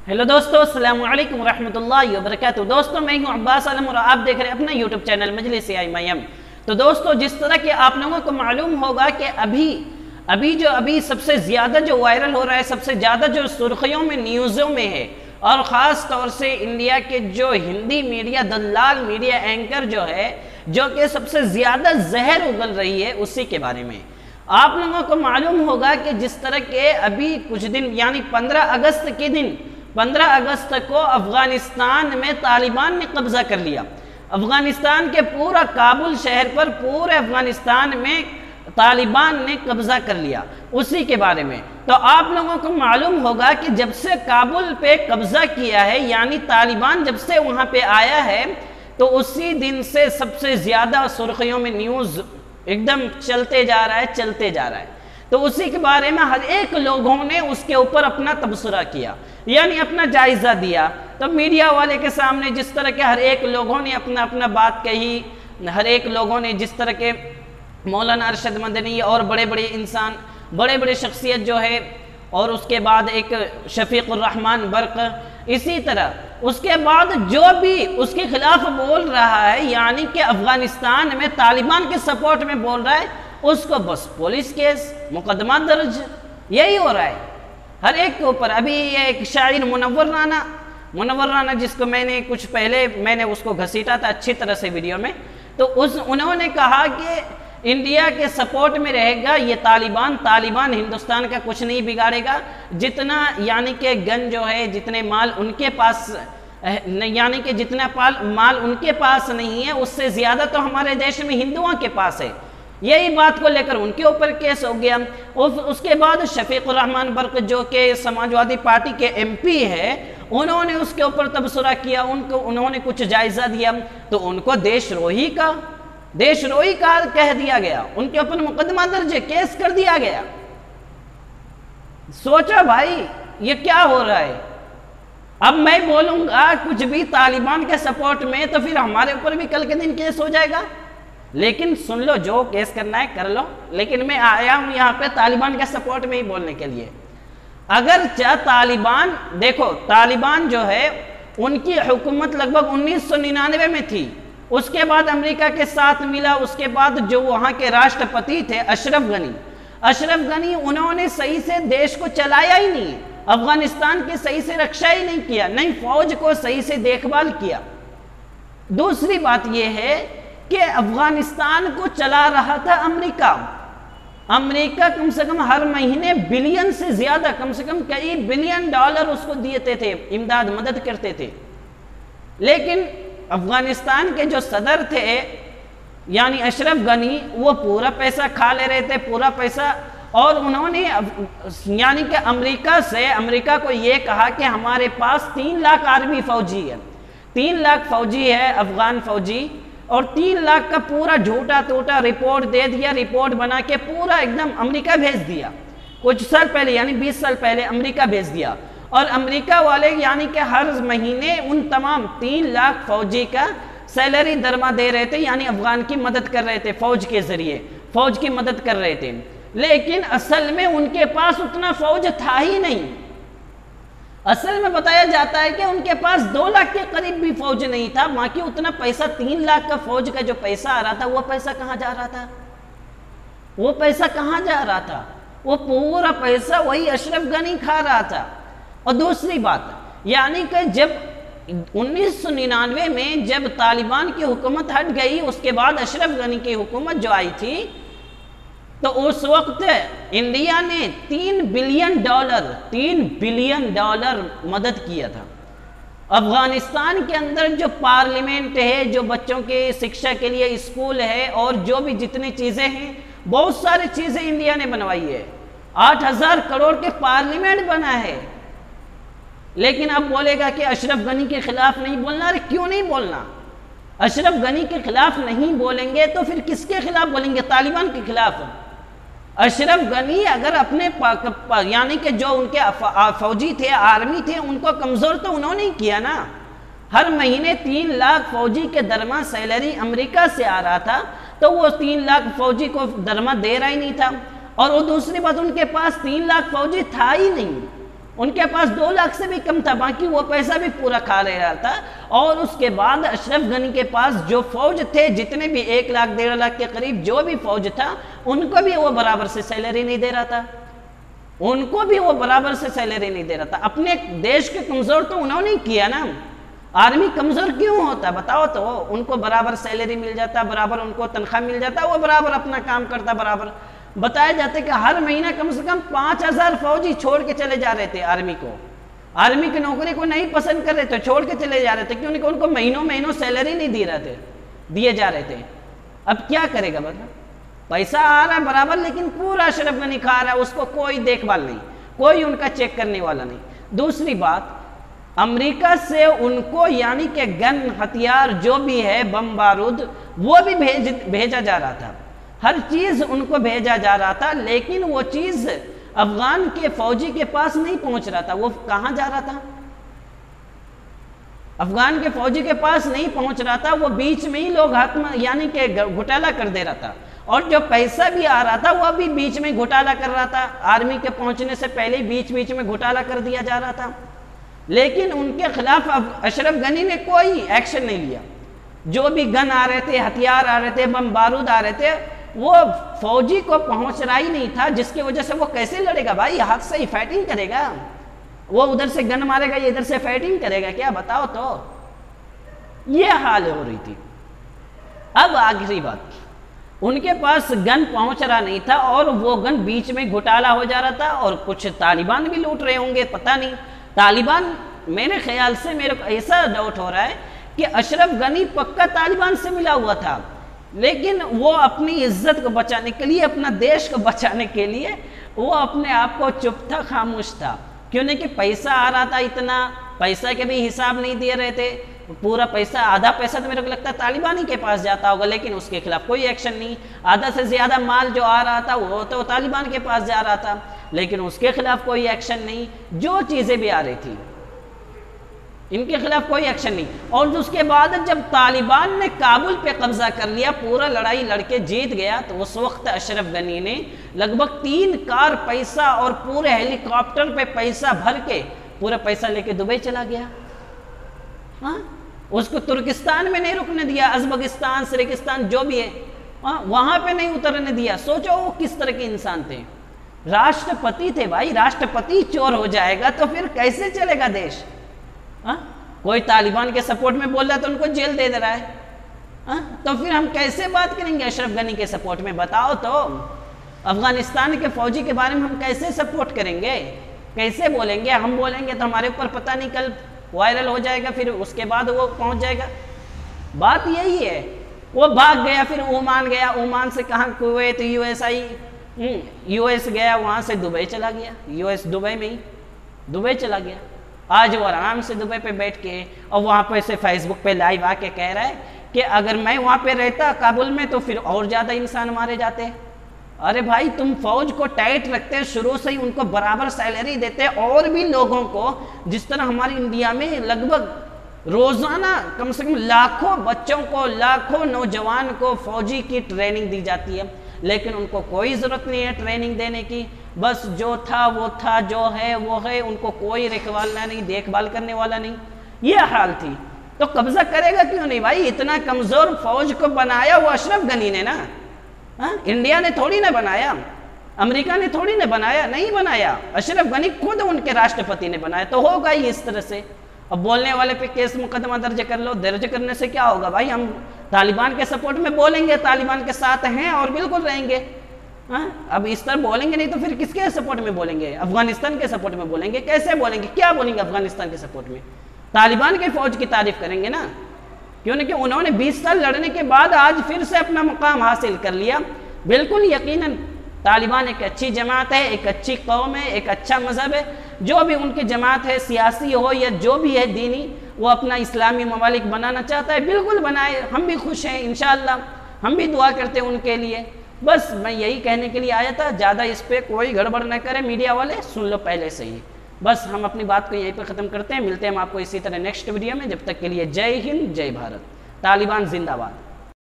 Hello दोस्तों, अस्सलाम वालेकुम रहमतुल्लाहि व बरकातुहू। दोस्तों, मैं हूं अब्बास आलम और आप देख रहे हैं अपना यूट्यूब चैनल मजलिस IMIM। तो दोस्तों, जिस तरह के आप लोगों को मालूम होगा कि अभी सबसे ज़्यादा जो वायरल हो रहा है, सबसे ज़्यादा जो सुर्खियों में न्यूज़ों में है, और ख़ास तौर से इंडिया के जो हिंदी मीडिया दलाल मीडिया एंकर जो है, जो कि सबसे ज़्यादा जहर उगल रही है, उसी के बारे में आप लोगों को मालूम होगा कि जिस तरह के अभी कुछ दिन यानी 15 अगस्त को अफगानिस्तान में तालिबान ने कब्जा कर लिया। अफगानिस्तान के पूरा काबुल शहर पर पूरे अफगानिस्तान में तालिबान ने कब्जा कर लिया। उसी के बारे में तो आप लोगों को मालूम होगा कि जब से काबुल पे कब्जा किया है, यानी तालिबान जब से वहां पे आया है, तो उसी दिन से सबसे ज्यादा सुर्खियों में न्यूज़ एकदम चलते जा रहा है। तो उसी के बारे में हर एक लोगों ने उसके ऊपर अपना तबसरा किया, यानी अपना जायजा दिया। तो मीडिया वाले के सामने जिस तरह के हर एक लोगों ने अपना बात कही, हर एक लोगों ने जिस तरह के मौलाना अरशद मदनी और बड़े बड़े इंसान, बड़े बड़े शख्सियत जो है, और उसके बाद एक शफीकुर रहमान बर्क, इसी तरह उसके बाद जो भी उसके खिलाफ बोल रहा है, यानी कि अफगानिस्तान में तालिबान के सपोर्ट में बोल रहा है, उसको बस पुलिस केस मुकदमा दर्ज, यही हो रहा है हर एक के ऊपर। अभी ये एक शायर मुनव्वर राना जिसको मैंने कुछ पहले मैंने उसको घसीटा था अच्छी तरह से वीडियो में, तो उन्होंने कहा कि इंडिया के सपोर्ट में रहेगा ये तालिबान हिंदुस्तान का कुछ नहीं बिगाड़ेगा। जितना यानी कि गन जो है, जितने माल उनके पास, यानी कि जितना माल उनके पास नहीं है, उससे ज़्यादा तो हमारे देश में हिंदुओं के पास है। यही बात को लेकर उनके ऊपर केस हो गया। उसके बाद शफीकुर रहमान बर्क जो कि समाजवादी पार्टी के MP है, उन्होंने उसके ऊपर तबसरा किया, उन्होंने कुछ जायजा दिया, तो उनको देशद्रोही का कह दिया गया, उनके ऊपर मुकदमा दर्ज केस कर दिया गया। सोचो भाई ये क्या हो रहा है। अब मैं बोलूंगा कुछ भी तालिबान के सपोर्ट में, तो फिर हमारे ऊपर भी कल के दिन केस हो जाएगा। लेकिन सुन लो, जो केस करना है कर लो, लेकिन मैं आया हूं यहाँ पे तालिबान के सपोर्ट में ही बोलने के लिए। अगर तालिबान देखो, तालिबान जो है उनकी हुकूमत लगभग 1999 में थी, उसके बाद अमेरिका के साथ मिला। उसके बाद जो वहाँ के राष्ट्रपति थे अशरफ गनी, उन्होंने सही से देश को चलाया ही नहीं, अफगानिस्तान की सही से रक्षा ही नहीं किया, नहीं फौज को सही से देखभाल किया। दूसरी बात यह है कि अफगानिस्तान को चला रहा था अमेरिका कम से कम हर महीने बिलियन से ज्यादा, कम से कम कई बिलियन डॉलर उसको देते थे, इमदाद मदद करते थे। लेकिन अफगानिस्तान के जो सदर थे यानी अशरफ गनी, वो पूरा पैसा खा ले रहे थे, पूरा पैसा। और उन्होंने यानी कि अमेरिका को ये कहा कि हमारे पास 3 लाख आर्मी फौजी है, 3 लाख फौजी है अफगान फौजी, और 3 लाख का पूरा झूठा टूटा रिपोर्ट दे दिया, रिपोर्ट बना के पूरा एकदम अमेरिका भेज दिया। कुछ साल पहले यानी 20 साल पहले अमेरिका भेज दिया। और अमेरिका वाले यानी कि हर महीने उन तमाम 3 लाख फौजी का सैलरी दरमा दे रहे थे, यानी अफगान की मदद कर रहे थे, फौज के जरिए फौज की मदद कर रहे थे। लेकिन असल में उनके पास उतना फौज था ही नहीं। असल में बताया जाता है कि उनके पास 2 लाख के करीब भी फौज नहीं था। बाकी उतना पैसा 3 लाख का फौज का जो पैसा आ रहा था, वो पैसा कहाँ जा रहा था? वो पूरा पैसा वही अशरफ गनी खा रहा था। और दूसरी बात यानी कि जब 1999 में जब तालिबान की हुकूमत हट गई, उसके बाद अशरफ गनी की हुकूमत जो आई थी, तो उस वक्त इंडिया ने 3 बिलियन डॉलर मदद किया था। अफगानिस्तान के अंदर जो पार्लियामेंट है, जो बच्चों के शिक्षा के लिए स्कूल है, और जो भी जितनी चीज़ें हैं, बहुत सारी चीज़ें इंडिया ने बनवाई है। 8000 करोड़ के पार्लियामेंट बना है। लेकिन अब बोलेगा कि अशरफ गनी के खिलाफ नहीं बोलना। अरे क्यों नहीं बोलना? अशरफ गनी के खिलाफ नहीं बोलेंगे तो फिर किसके खिलाफ बोलेंगे? तालिबान के खिलाफ। अशरफ गनी अगर अपने यानी कि जो उनके फौजी थे, आर्मी थे, उनको कमज़ोर तो उन्होंने ही किया ना। हर महीने 3 लाख फौजी के दरमा सैलरी अमेरिका से आ रहा था, तो वो 3 लाख फौजी को दरमा दे रहा ही नहीं था। और वो दूसरी बात, उनके पास 3 लाख फौजी था ही नहीं। उनके पास 2 लाख से भी कम था, बाकी वो पैसा भी पूरा खा ले रहा था। और उसके बाद अशरफ गनी के पास जो फौज थे, जितने भी 1 लाख 1.5 लाख के करीब जो भी फौज था, उनको भी वो बराबर से सैलरी नहीं दे रहा था, उनको भी वो बराबर से सैलरी नहीं दे रहा था। अपने देश के कमजोर तो उन्होंने ही किया ना। आर्मी कमजोर क्यों होता बताओ तो? उनको बराबर सैलरी मिल जाता, बराबर उनको तनख्वाह मिल जाता, वो बराबर अपना काम करता बराबर। बताया जाता है कि हर महीना कम से कम 5000 फौजी छोड़ के चले जा रहे थे आर्मी को। आर्मी की नौकरी को नहीं पसंद कर रहे थे, छोड़ के चले जा रहे थे, क्योंकि उनको महीनों महीनों सैलरी नहीं दिए जा रहे थे। अब क्या करेगा मतलब? पैसा आ रहा है बराबर, लेकिन पूरा अशरफ गनी खा रहा है, उसको कोई देखभाल नहीं, कोई उनका चेक करने वाला नहीं। दूसरी बात, अमेरिका से उनको यानी कि गन हथियार जो भी है, बम बारूद, वो भी भेजा जा रहा था, हर चीज उनको भेजा जा रहा था, लेकिन वो चीज अफगान के फौजी के पास नहीं पहुंच रहा था। वो कहां जा रहा था? अफगान के फौजी के पास नहीं पहुंच रहा था, वो बीच में ही लोग हाथ में यानी कि घोटाला कर दे रहा था। और जो पैसा भी आ रहा था वो भी बीच में घोटाला कर रहा था, आर्मी के पहुंचने से पहले बीच में घोटाला कर दिया जा रहा था। लेकिन उनके खिलाफ अशरफ गनी ने कोई एक्शन नहीं लिया। जो भी गन आ रहे थे, हथियार आ रहे थे, बम बारूद आ रहे थे, वो फौजी को पहुंच रहा ही नहीं था, जिसकी वजह से वो कैसे लड़ेगा भाई? हाथ से ही फाइटिंग करेगा? वो उधर से गन मारेगा, ये इधर से फाइटिंग करेगा क्या? बताओ तो। ये हाल हो रही थी। अब आखिरी बात, उनके पास गन पहुंच रहा नहीं था और वो गन बीच में घोटाला हो जा रहा था, और कुछ तालिबान भी लूट रहे होंगे, पता नहीं। तालिबान, मेरे ख्याल से मेरे को ऐसा डाउट हो रहा है कि अशरफ गनी पक्का तालिबान से मिला हुआ था, लेकिन वो अपनी इज्जत को बचाने के लिए, अपना देश को बचाने के लिए वो अपने आप को चुप था, खामोश था। क्यों नहीं कि पैसा आ रहा था, इतना पैसा के भी हिसाब नहीं दे रहे थे। पूरा पैसा, आधा पैसा तो मेरे को लगता है तालिबान ही के पास जाता होगा, लेकिन उसके खिलाफ कोई एक्शन नहीं। आधा से ज्यादा माल जो आ रहा था वो तो तालिबान के पास जा रहा था, लेकिन उसके खिलाफ कोई एक्शन नहीं। जो चीजें भी आ रही थी इनके खिलाफ कोई एक्शन नहीं। और उसके बाद जब तालिबान ने काबुल पे कब्जा कर लिया, पूरा लड़ाई लड़के जीत गया, तो उस वक्त अशरफ गनी ने लगभग 3 कार पैसा और पूरे हेलीकॉप्टर पे पैसा भर के पूरा पैसा लेके दुबई चला गया। हाँ, उसको तुर्किस्तान में नहीं रुकने दिया, अजबकिस्तान, सिर्किस्तान जो भी है, वहां पे नहीं उतरने दिया। सोचो वो किस तरह के इंसान थे। राष्ट्रपति थे भाई, राष्ट्रपति चोर हो जाएगा तो फिर कैसे चलेगा देश? कोई तालिबान के सपोर्ट में बोल रहा है तो उनको जेल दे रहा है। तो फिर हम कैसे बात करेंगे अशरफ गनी के सपोर्ट में? बताओ तो। अफगानिस्तान के फौजी के बारे में हम कैसे सपोर्ट करेंगे? कैसे बोलेंगे? हम बोलेंगे तो हमारे ऊपर पता नहीं कल वायरल हो जाएगा, फिर उसके बाद वो पहुंच जाएगा। बात यही है। वो भाग गया, फिर ओमान गया, ओमान से कहाँ कुवैत, यूएस गया, वहां से दुबई चला गया, यूएस दुबई में ही दुबई चला गया। आज वो आराम से दुबई पे बैठ के और वहाँ पे से फेसबुक पे लाइव आके कह रहा है कि अगर मैं वहाँ पे रहता काबुल में तो फिर और ज़्यादा इंसान मारे जाते। अरे भाई, तुम फौज को टाइट रखते, शुरू से ही उनको बराबर सैलरी देते, और भी लोगों को, जिस तरह हमारी इंडिया में लगभग रोज़ाना कम से कम लाखों बच्चों को, लाखों नौजवान को फौजी की ट्रेनिंग दी जाती है, लेकिन उनको कोई ज़रूरत नहीं है ट्रेनिंग देने की। बस जो था वो था, जो है वो है, उनको कोई रखवालना नहीं, देखभाल करने वाला नहीं। ये हाल थी। तो कब्जा करेगा क्यों नहीं भाई? इतना कमज़ोर फौज को बनाया वो अशरफ गनी ने ना। इंडिया ने थोड़ी ना बनाया, अमेरिका ने थोड़ी ना बनाया, नहीं बनाया, अशरफ गनी खुद उनके राष्ट्रपति ने बनाया। तो होगा ही इस तरह से। अब बोलने वाले पे केस मुकदमा दर्ज कर लो, दर्ज करने से क्या होगा भाई? हम तालिबान के सपोर्ट में बोलेंगे, तालिबान के साथ हैं और बिल्कुल रहेंगे। अब इस तरह बोलेंगे नहीं तो फिर किसके सपोर्ट में बोलेंगे? अफगानिस्तान के सपोर्ट में बोलेंगे। कैसे बोलेंगे? क्या बोलेंगे अफगानिस्तान के सपोर्ट में? तालिबान के फौज की तारीफ करेंगे ना, क्यों नहीं कि उन्होंने 20 साल लड़ने के बाद आज फिर से अपना मुकाम हासिल कर लिया। बिल्कुल यकीनन तालिबान एक अच्छी जमात है, एक अच्छी कौम है, एक अच्छा मजहब है। जो भी उनकी जमात है, सियासी हो या जो भी है दीनी, वो अपना इस्लामी ममालिक बनाना चाहता है, बिल्कुल बनाए। हम भी खुश हैं, इंशाअल्लाह हम भी दुआ करते हैं उनके लिए। बस मैं यही कहने के लिए आया था। ज़्यादा इस पर कोई गड़बड़ न करे, मीडिया वाले सुन लो पहले से ही। बस हम अपनी बात को यहीं पर ख़त्म करते हैं। मिलते हैं हम आपको इसी तरह नेक्स्ट वीडियो में। जब तक के लिए जय हिंद, जय भारत, तालिबान जिंदाबाद।